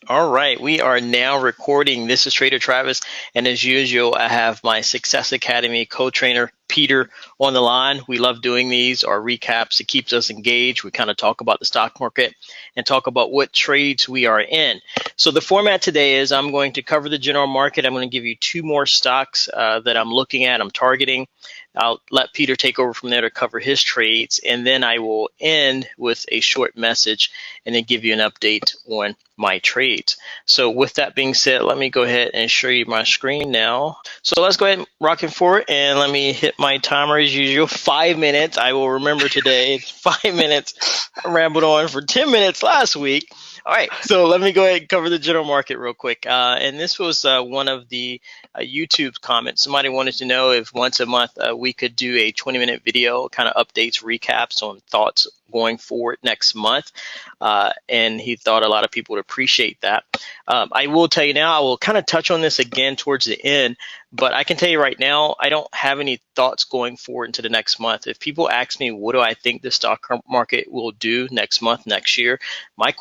All right, we are now recording. This is Trader Travis, and as usual, I have my Success Academy co-trainer Peter on the line. We love doing these, our recaps. It keeps us engaged. We kind of talk about the stock market and talk about what trades we are in. So the format today is I'm going to cover the general market. I'm going to give you two more stocks that I'm looking at, I'm targeting. I'll let Peter take over from there to cover his trades, and then I will end with a short message and then give you an update on my trades. So with that being said, let me go ahead and show you my screen now. So let's go ahead and rock and forward, and let me hit my timer as usual. 5 minutes. I will remember today. It's 5 minutes. I rambled on for 10 minutes last week. All right, so let me go ahead and cover the general market real quick. And this was one of the YouTube comments. Somebody wanted to know if once a month we could do a 20-minute video, kind of updates, recaps on thoughts going forward next month. And he thought a lot of people would appreciate that. I will tell you now, I will kind of touch on this again towards the end, but I can tell you right now, I don't have any thoughts going forward into the next month. If people ask me, what do I think the stock market will do next month, next year? My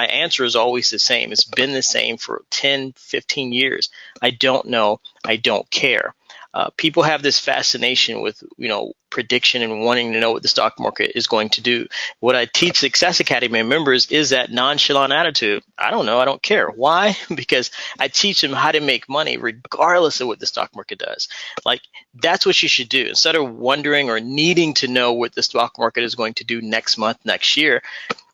answer is always the same. It's been the same for 10, 15 years. I don't know. I don't care. People have this fascination with, prediction and wanting to know what the stock market is going to do. What I teach Success Academy members is that nonchalant attitude. I don't know. I don't care. Why? Because I teach them how to make money regardless of what the stock market does. Like, that's what you should do. Instead of wondering or needing to know what the stock market is going to do next month, next year,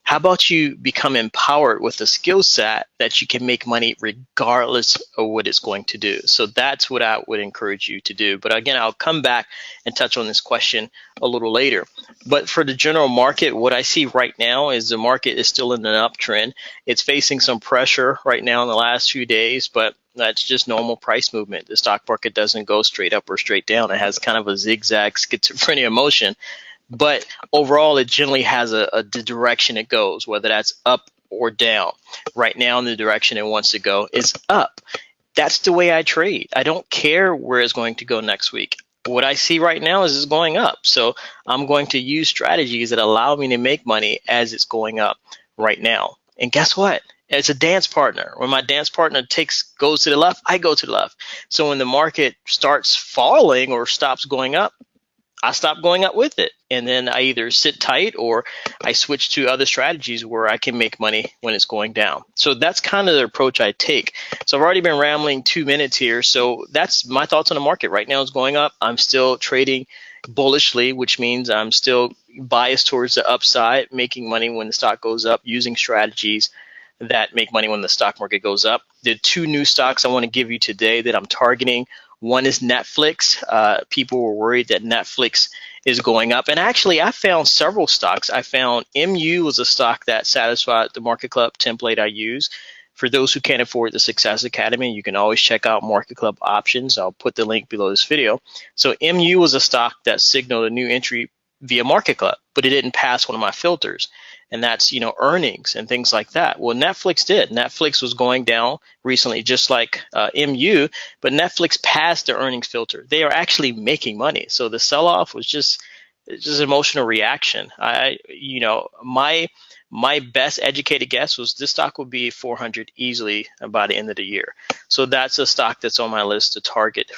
how about you become empowered with a skill set that you can make money regardless of what it's going to do? So that's what I would encourage you to do. But again, I'll come back and touch on this question a little later. But for the general market, what I see right now is the market is still in an uptrend. It's facing some pressure right now in the last few days, but that's just normal price movement. The stock market doesn't go straight up or straight down. It has kind of a zigzag schizophrenia motion. But overall, it generally has the direction it goes, whether that's up or down. Right now, in the direction it wants to go is up. That's the way I trade. I don't care where it's going to go next week. What I see right now is it's going up. So I'm going to use strategies that allow me to make money as it's going up right now. And guess what? It's a dance partner. When my dance partner goes to the left, I go to the left. So when the market starts falling or stops going up, I stop going up with it, and then I either sit tight or I switch to other strategies where I can make money when it's going down. So that's kind of the approach I take. So I've already been rambling 2 minutes here. So that's my thoughts on the market. Right now it's going up. I'm still trading bullishly, which means I'm still biased towards the upside, making money when the stock goes up, using strategies that make money when the stock market goes up. The two new stocks I want to give you today that I'm targeting. One is Netflix. People were worried that Netflix is going up. And actually, I found several stocks. I found MU was a stock that satisfied the Market Club template I use. For those who can't afford the Success Academy, you can always check out Market Club options. I'll put the link below this video. So MU was a stock that signaled a new entry via Market Club, but it didn't pass one of my filters. And that's, earnings and things like that. Well, Netflix did. Netflix was going down recently, just like MU, but Netflix passed the earnings filter. They are actually making money. So the sell-off was just emotional reaction. My best educated guess was this stock would be 400 easily by the end of the year. So that's a stock that's on my list to target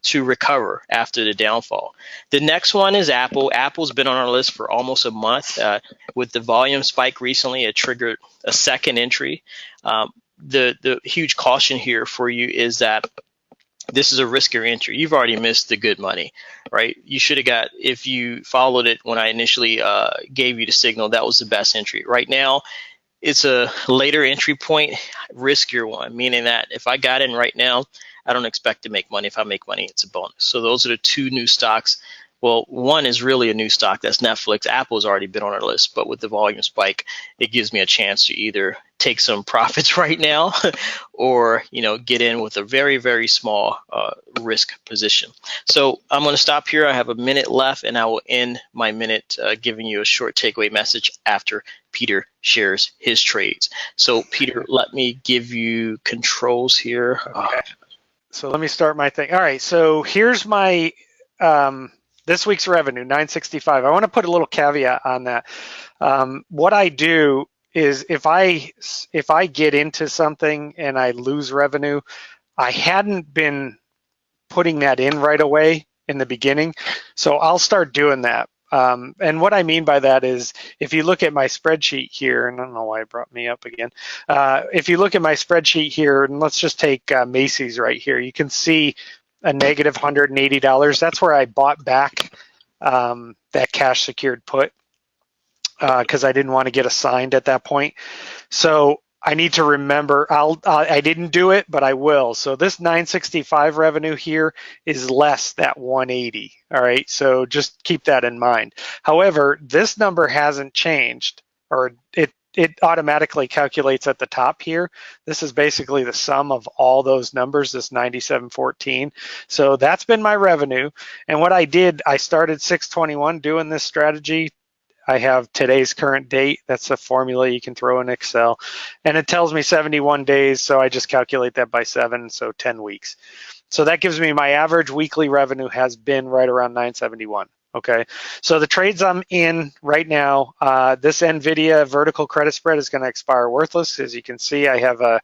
to recover after the downfall. The next one is Apple. Apple's been on our list for almost a month. With the volume spike recently, it triggered a second entry. The huge caution here for you is that this is a riskier entry. You've already missed the good money, right? You should have got, if you followed it when I initially gave you the signal, that was the best entry. Right now, it's a later entry point, riskier one, meaning that if I got in right now, I don't expect to make money. If I make money, it's a bonus. So those are the two new stocks. Well, one is really a new stock. That's Netflix. Apple's already been on our list, but with the volume spike, it gives me a chance to either take some profits right now or, get in with a very, very small risk position. So I'm going to stop here. I have a minute left, and I will end my minute giving you a short takeaway message after Peter shares his trades. So Peter, let me give you controls here. Okay. So let me start my thing. All right, so here's my this week's revenue, 965. I want to put a little caveat on that. What I do is if I get into something and I lose revenue, I hadn't been putting that in right away in the beginning. So I'll start doing that. And what I mean by that is if you look at my spreadsheet here, and I don't know why it brought me up again. If you look at my spreadsheet here, and let's just take Macy's right here, you can see a negative $180. That's where I bought back that cash secured put because I didn't want to get assigned at that point. So I need to remember, I didn't do it, but I will. So this 965 revenue here is less that 180. All right, so just keep that in mind. However, this number hasn't changed, or it automatically calculates at the top here. This is basically the sum of all those numbers, this 9714. So that's been my revenue. And what I did, I started 621 doing this strategy. I have today's current date. That's a formula you can throw in Excel. And it tells me 71 days, so I just calculate that by 7, so 10 weeks. So that gives me my average weekly revenue has been right around 971. Okay, so the trades I'm in right now, this NVDA vertical credit spread is going to expire worthless. As you can see, I have a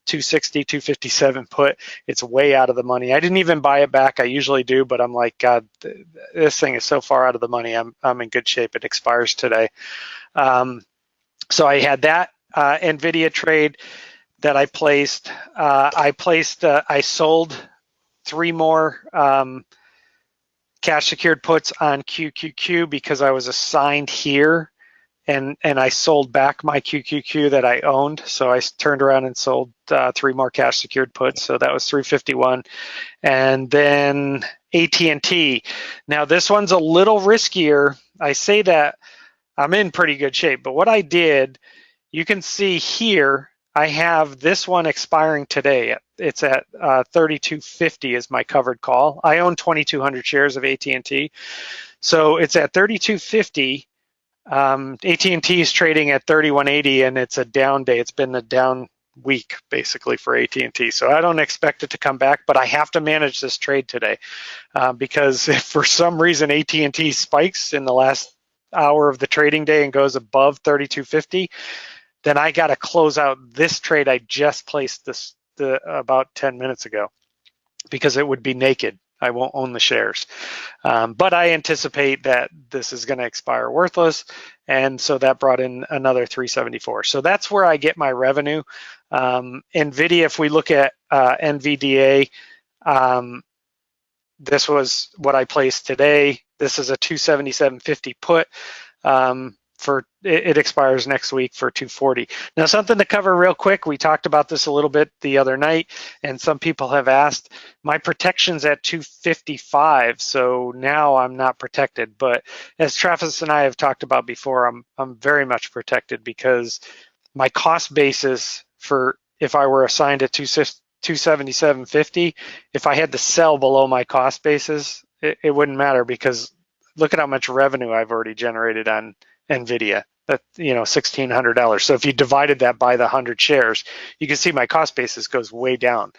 260, 257 put. It's way out of the money. I didn't even buy it back. I usually do, but I'm like, God, this thing is so far out of the money. I'm in good shape. It expires today. So I had that NVIDIA trade that I placed. I sold 3 more cash secured puts on QQQ because I was assigned here. And I sold back my QQQ that I owned. So I turned around and sold 3 more cash secured puts. So that was 351. And then AT&T. Now this one's a little riskier. I say that I'm in pretty good shape. But what I did, you can see here, I have this one expiring today. It's at 32.50 is my covered call. I own 2,200 shares of AT&T. So it's at 32.50. AT&T is trading at 31.80 and it's a down day. It's been a down week basically for AT&T. So I don't expect it to come back, but I have to manage this trade today because if for some reason AT&T spikes in the last hour of the trading day and goes above 32.50, then I got to close out this trade I just placed about 10 minutes ago because it would be naked. I won't own the shares. But I anticipate that this is going to expire worthless. And so that brought in another 374. So that's where I get my revenue. NVIDIA, if we look at NVDA, this was what I placed today. This is a 277.50 put. It expires next week for 240. Now, something to cover real quick. We talked about this a little bit the other night, and some people have asked. My protection's at 255, so now I'm not protected. But as Travis and I have talked about before, I'm very much protected because my cost basis for if I were assigned at 277.50, if I had to sell below my cost basis, it wouldn't matter because look at how much revenue I've already generated on NVIDIA, that $1,600. So if you divided that by the 100 shares, you can see my cost basis goes way down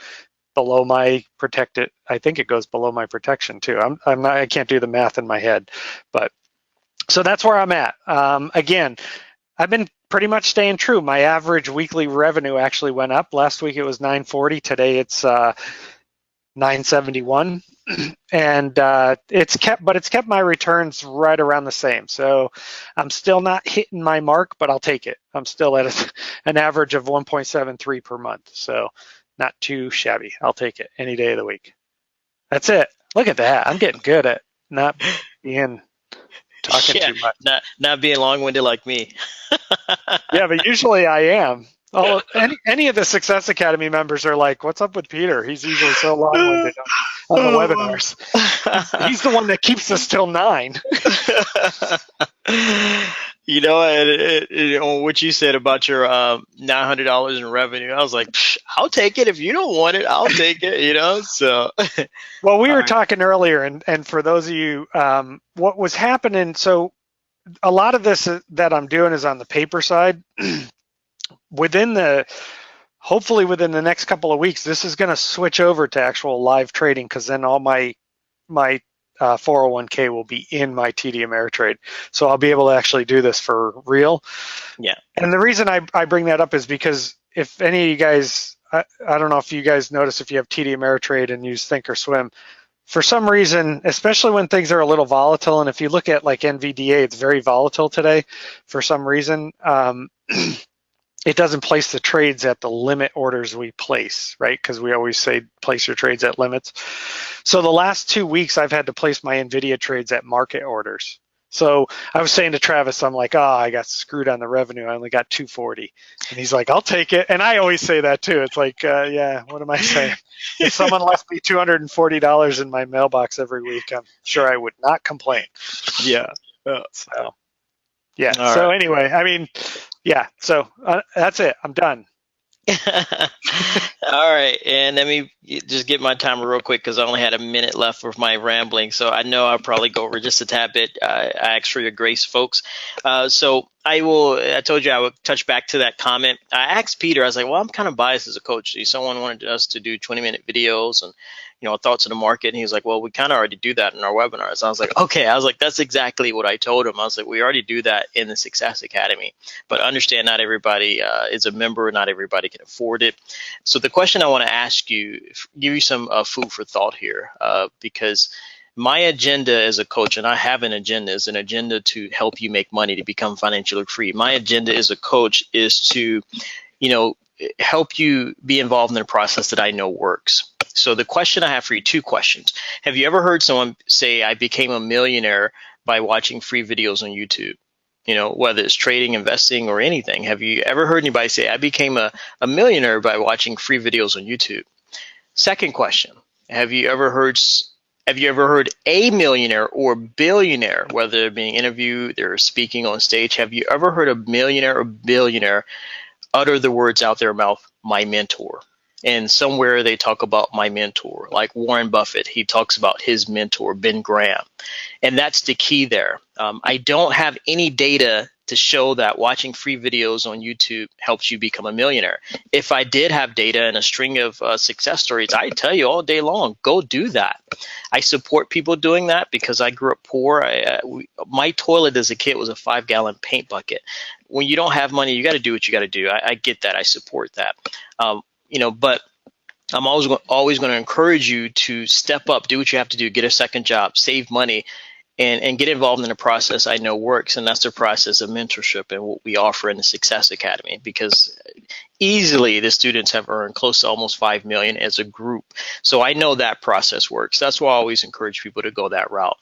below my protected. I think it goes below my protection too. I can't do the math in my head, but so that's where I'm at. Again, I've been pretty much staying true. My average weekly revenue actually went up. Last week it was 940. Today it's 971. And it's kept my returns right around the same. So I'm still not hitting my mark, but I'll take it. I'm still at an average of 1.73 per month. So not too shabby. I'll take it any day of the week. That's it. Look at that. I'm getting good at not being talking too much. Not being long-winded like me. Yeah, but usually I am. Oh, any of the Success Academy members are like, "What's up with Peter? He's usually so long-winded on the webinars. He's the one that keeps us till 9." What you said about your $900 in revenue, I was like, I'll take it. If you don't want it, I'll take it. So. Well, we were talking earlier, and for those of you, what was happening, so a lot of this that I'm doing is on the paper side. Hopefully within the next couple of weeks, this is going to switch over to actual live trading because then all my 401k will be in my TD Ameritrade. So I'll be able to actually do this for real. Yeah. And the reason I bring that up is because if any of you guys, I don't know if you guys notice if you have TD Ameritrade and use Thinkorswim, for some reason, especially when things are a little volatile, and if you look at like NVDA, it's very volatile today for some reason. It doesn't place the trades at the limit orders we place, right? Because we always say place your trades at limits. So the last 2 weeks, I've had to place my NVIDIA trades at market orders. So I was saying to Travis, I'm like, I got screwed on the revenue. I only got 240. And he's like, I'll take it. And I always say that too. It's like, yeah, what am I saying? If someone left me $240 in my mailbox every week, I'm sure I would not complain. Yeah. So, yeah. All so right. anyway, I mean, yeah. So that's it. I'm done. All right, and let me just get my timer real quick because I only had a minute left of my rambling, so I know I'll probably go over just a tad bit. I ask for your grace, folks. So I told you I would touch back to that comment. I asked Peter, I was like, well, I'm kind of biased as a coach. Someone wanted us to do 20-minute videos and thoughts of the market. And he was like, well, we kind of already do that in our webinars. I was like, okay. I was like, that's exactly what I told him. I was like, we already do that in the Success Academy, but understand not everybody is a member. Not everybody can afford it. So the question I want to ask you, give you some food for thought here, because my agenda as a coach, and I have an agenda, is an agenda to help you make money, to become financially free. My agenda as a coach is to, help you be involved in the process that I know works. So the question I have for you, 2 questions. Have you ever heard someone say, I became a millionaire by watching free videos on YouTube? Whether it's trading, investing, or anything. Have you ever heard anybody say, I became a millionaire by watching free videos on YouTube? Second question, have you ever heard a millionaire or billionaire, whether they're being interviewed or speaking on stage, have you ever heard a millionaire or billionaire utter the words out their mouth, my mentor? And somewhere they talk about my mentor, like Warren Buffett. He talks about his mentor, Ben Graham. And that's the key there. I don't have any data to show that watching free videos on YouTube helps you become a millionaire. If I did have data and a string of success stories, I'd tell you all day long, go do that. I support people doing that because I grew up poor. My toilet as a kid was a 5-gallon paint bucket. When you don't have money, you got to do what you got to do. I get that. I support that. But I'm always going to encourage you to step up, do what you have to do, get a second job, save money, and get involved in the process I know works. And that's the process of mentorship and what we offer in the Success Academy, because easily the students have earned close to almost $5 million as a group. So I know that process works. That's why I always encourage people to go that route.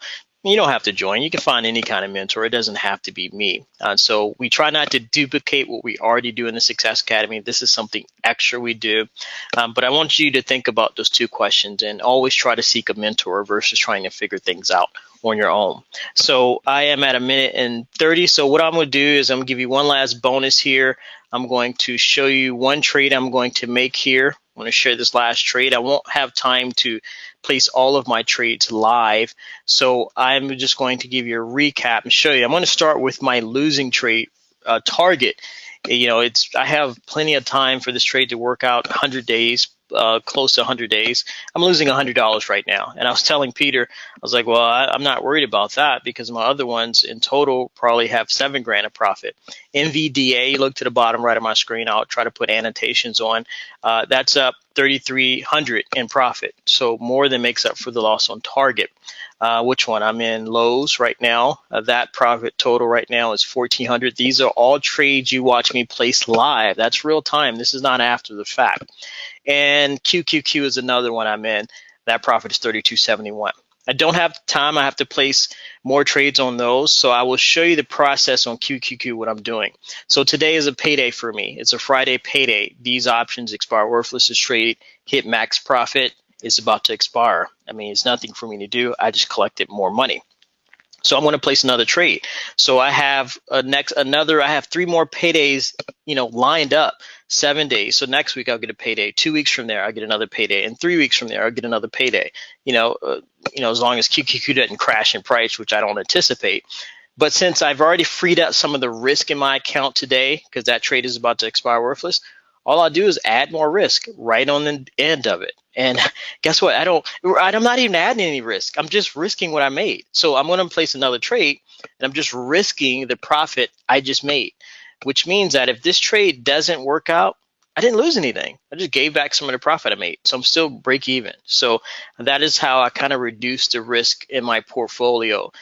You don't have to join. You can find any kind of mentor. It doesn't have to be me. So we try not to duplicate what we already do in the Success Academy. This is something extra we do. But I want you to think about those 2 questions and always try to seek a mentor versus trying to figure things out on your own. So I am at 1:30. So what I'm going to do is I'm going to give you one last bonus here. I'm going to show you one trade I'm going to make here. I'm going to share this last trade. I won't have time to place all of my trades live, so I'm just going to give you a recap and show you. I'm going to start with my losing trade target. I have plenty of time for this trade to work out. 100 days, close to 100 days. I'm losing $100 right now, and I was telling Peter, I was like, well, I'm not worried about that because my other ones in total probably have $7,000 of profit. NVDA, look to the bottom right of my screen. I'll try to put annotations on. That's up 3,300 in profit, so more than makes up for the loss on target. Which one? I'm in Lowe's right now. That profit total right now is 1,400. These are all trades you watch me place live. That's real time. This is not after the fact. And QQQ is another one I'm in. That profit is 3,271. I don't have time. I have to place more trades on those. So I will show you the process on QQQ, what I'm doing. So today is a payday for me. It's a Friday payday. These options expire worthless as trade, hit max profit. It's about to expire. I mean, it's nothing for me to do. I just collected more money. So I'm going to place another trade. So I have I have 3 more paydays, lined up, 7 days. So next week I'll get a payday. 2 weeks from there I'll get another payday, and 3 weeks from there I'll get another payday. As long as QQQ doesn't crash in price, which I don't anticipate. But since I've already freed up some of the risk in my account today, because that trade is about to expire worthless, all I do is add more risk right on the end of it. And guess what? I'm not even adding any risk. I'm just risking what I made. So I'm going to place another trade, and I'm just risking the profit I just made, which means that if this trade doesn't work out, I didn't lose anything. I just gave back some of the profit I made. So I'm still break even. So that is how I kind of reduce the risk in my portfolio,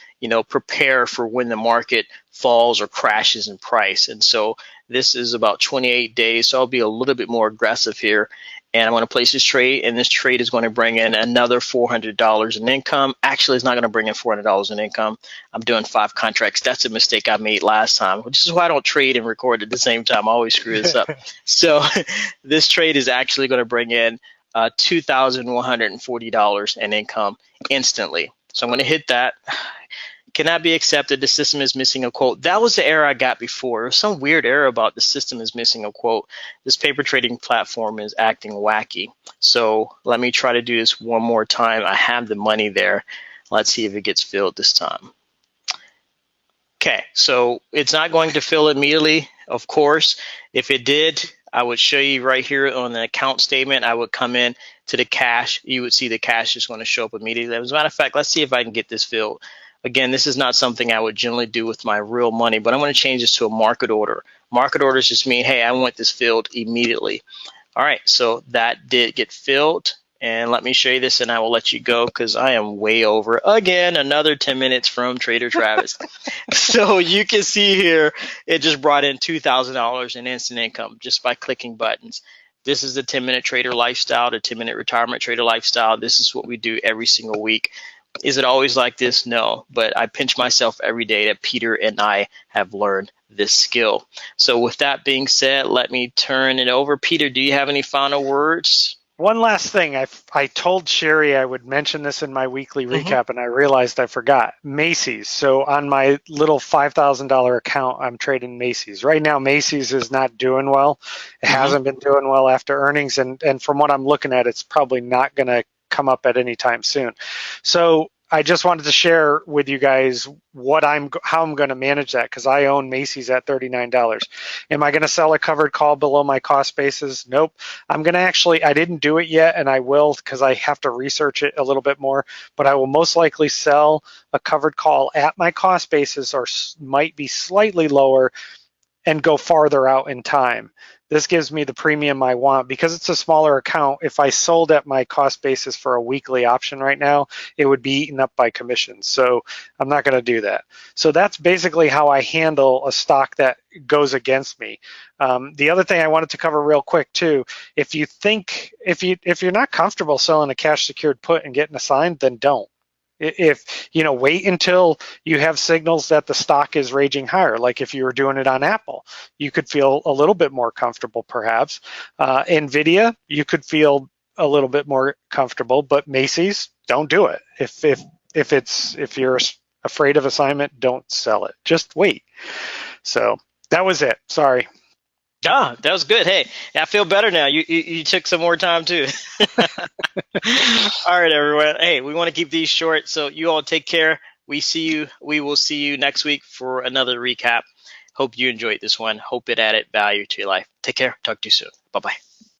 prepare for when the market falls or crashes in price. And so this is about 28 days. So I'll be a little bit more aggressive here. And I'm going to place this trade, and this trade is going to bring in another $400 in income. Actually, it's not going to bring in $400 in income. I'm doing 5 contracts. That's a mistake I made last time, which is why I don't trade and record at the same time. I always screw this up. So this trade is actually going to bring in $2,140 in income instantly. So I'm going to hit that. Cannot be accepted. The system is missing a quote. That was the error I got before. There was some weird error about the system is missing a quote. This paper trading platform is acting wacky. So let me try to do this one more time. I have the money there. Let's see if it gets filled this time. Okay, so it's not going to fill immediately, of course. If it did, I would show you right here on the account statement. I would come in to the cash. You would see the cash is going to show up immediately. As a matter of fact, let's see if I can get this filled. Again, this is not something I would generally do with my real money, but I'm going to change this to a market order. Market orders just mean, hey, I want this filled immediately. All right, so that did get filled. And let me show you this, and I will let you go because I am way over. Again, another 10 minutes from Trader Travis. So you can see here, it just brought in $2,000 in instant income just by clicking buttons. This is the 10-minute trader lifestyle, the 10-minute retirement trader lifestyle. This is what we do every single week. Is it always like this? No, but I pinch myself every day that Peter and I have learned this skill. So with that being said, let me turn it over. Peter, do you have any final words? One last thing. I told Sherry I would mention this in my weekly recap, and I realized I forgot. Macy's. So on my little $5,000 account, I'm trading Macy's. Right now, Macy's is not doing well. It hasn't been doing well after earnings, and from what I'm looking at, it's probably not going to come up at any time soon. So I just wanted to share with you guys how I'm going to manage that, because I own Macy's at $39. Am I going to sell a covered call below my cost basis? Nope. I'm going to I didn't do it yet, and I will because I have to research it a little bit more, but I will most likely sell a covered call at my cost basis, or might be slightly lower, and go farther out in time. This gives me the premium I want. Because it's a smaller account, if I sold at my cost basis for a weekly option right now, it would be eaten up by commissions. So I'm not going to do that. So that's basically how I handle a stock that goes against me. The other thing I wanted to cover real quick too, if you're not comfortable selling a cash secured put and getting assigned, then don't. If wait until you have signals that the stock is raging higher. Like if you were doing it on Apple, you could feel a little bit more comfortable perhaps. NVDA, you could feel a little bit more comfortable, but Macy's, don't do it. If you're afraid of assignment, don't sell it. Just wait. So that was it. Sorry. Ah, that was good. Hey, I feel better now. You took some more time too. All right, everyone. Hey, we want to keep these short, so you all take care. We will see you next week for another recap. Hope you enjoyed this one. Hope it added value to your life. Take care. Talk to you soon. Bye-bye.